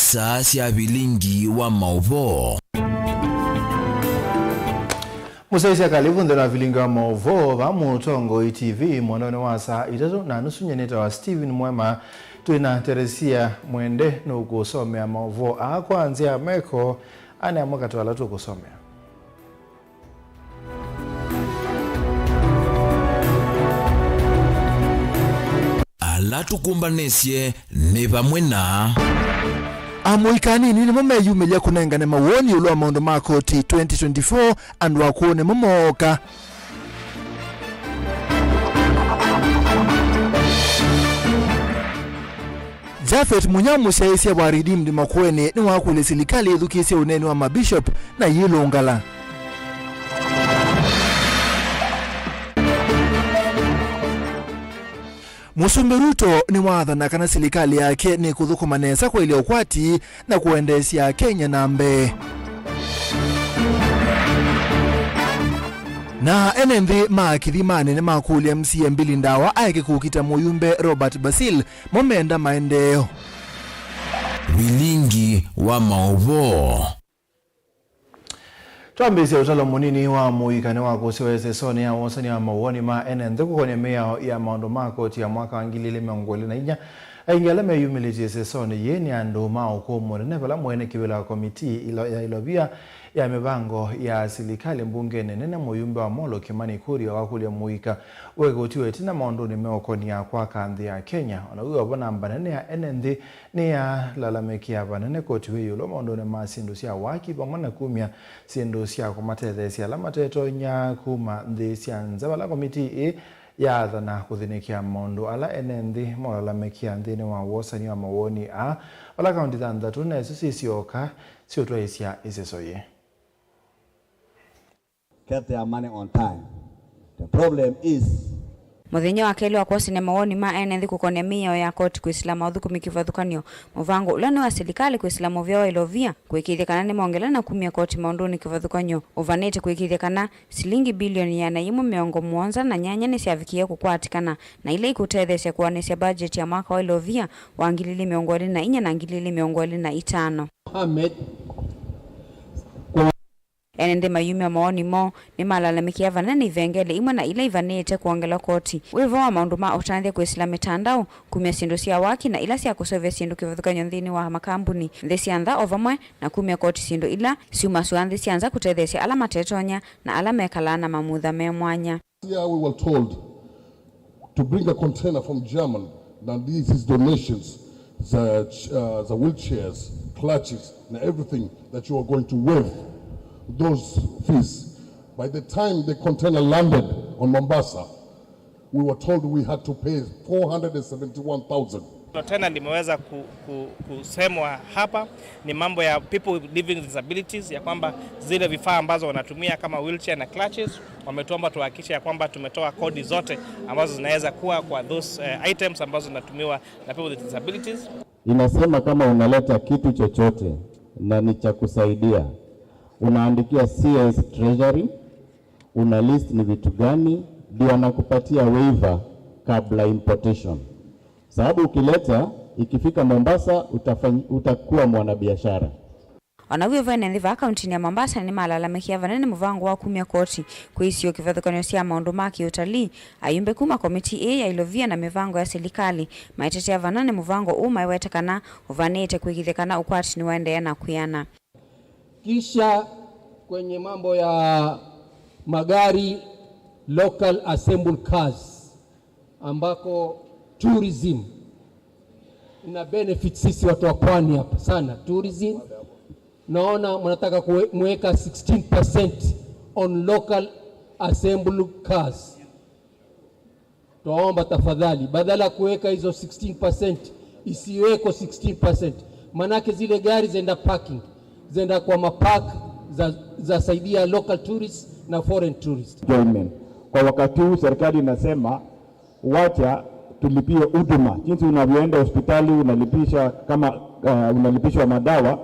saa cia bilingi wa maovo. Musaisia kalibu ndera vilinga wa maovo va Mutongo ITV mwanone wa saa 3 na nusu nyeneta wa Steven Mwema tuina Teresia Mwende no kusomea maovo kwanzia meko ane amoka twala tu kusomea. Ala tukumbanesie ne bamwe na Amuikani nini mumeyumilia kunengane mawoni ulwa maondo makoti 2024 and wakuone mumoka. Jafet Munyamu siaisia wa Redeemed Makueni ni wakule silikali edukisi uneni wa mabishop na yilongala. Musumbi Ruto ni wathana kana silikali yake ni kuthukumanesa kwa ile ukwati na kuendesia Kenya na mbe. Na enenthi makithimani ni makulia MCA mbili ndawa aike kukita muyumbe Robert Basil momenda maendeo. Bilingi wa maovo. Tuambizia utalo munini wa muikane wako siweze soni ya wasani ya mawoni ma enenthi kukone mea ya maondo makoti ya mwaka wangilile meongoli na inya ingele meyumiliti sesoni yeni andu maukomo nevela mwene kiwila komiti ilobia ya mibango ya silikali mbungene nene muyumbe wa Molo Kimani Kuria wakulia muika wegotiwe tina maondo ni meokoni ya kwa kanthi ya Kenya ona uwa wana mbanene ya enenthi ni ya lalameki ya banene kotiwe yulo maondo ni masindu siya waki pamwana kumia sindu siya kumatete siya lamateto nya kuma ndi siya nzabala komiti ya dhana kuthinikia maondo ala enenthi molalameki nthini wa wosani wa mawoni wala kaunti thanthatu na sisi oka sio twaisia isesoye. Get their money on time. The problem is Muthenya wa keli wa kwasine mawoni ma enenthi kukonia mio ya koti kuislama uthuku mikivathukanio muvango ulani wa silikali kuislama vyao ilovia kuikithikana ni maongela na kumia koti maunduni kivathukanio uvanete kuikithikana silingi bilioni ya naimu miongo muonza na nyanya ni siavikia kukwatikana na ile ikutethesya kuwanisya budget ya mwaka wa ilovia wa ngilili miongoli na inya na ngilili miongoli na itano. Enende mayumi wa maoni mo ni malalamikia vanani ivengele imwe na ile ivanete kuongela koti. Wivo wa maundu ma utanthia kuisila mitandao kumia sindu siya waki na ila siya kusovya sindu kivathukanyo nthini wa makambuni. Nthi siantha ovamwe na kumia koti sindu ila siuma suanthi sianza kutethesya ala matetonya na ala mekalana mamutha me mwanya. Yeah, we were told to bring a container from Germany. Now this is donations, the wheelchairs, clutches, and everything that you are going to waive those fees. By the time the container landed on Mombasa, we were told we had to pay 471,000. Tena nimeweza kusemwa hapa ni mambo ya people living with disabilities ya kwamba zile vifaa ambazo wanatumia kama wheelchair na clutches wametuomba tuhakikishe ya kwamba tumetoa kodi zote ambazo zinaweza kuwa kwa those items ambazo zinatumiwa na people with disabilities. Inasema kama unaleta kitu chochote na ni cha kusaidia unaandikia CS Treasury, una list ni vitu gani, ndio anakupatia waiver kabla importation. Sababu ukileta ikifika Mombasa utakuwa mwanabiashara. Wanawiyo enenthi va kaunti ya Mombasa ni malalamikia vanene muvango wa kumia koti kuisio kivathukanio sia maundu maki utalii ayumbe kuma komiti ya ilovia na mivango ya silikali maitetea vanane muvango umaiwetekana uvanete kuikithekana ukwati ni waendea na kuyana. Kisha kwenye mambo ya magari local assembled cars ambako tourism ina benefit sisi watu wa pwani hapa sana. Tourism naona mnataka kuweka 16% on local assembled cars. Tuomba tafadhali badala kuweka hizo 16% isiweko 16%, manake zile gari zenda parking, zenda kwa mapark za saidia local tourists na foreign tourists. Kwa wakati huu serikali inasema wacha tulipie huduma. Jinsi unavyoenda hospitali unalipisha kama unalipishwa madawa,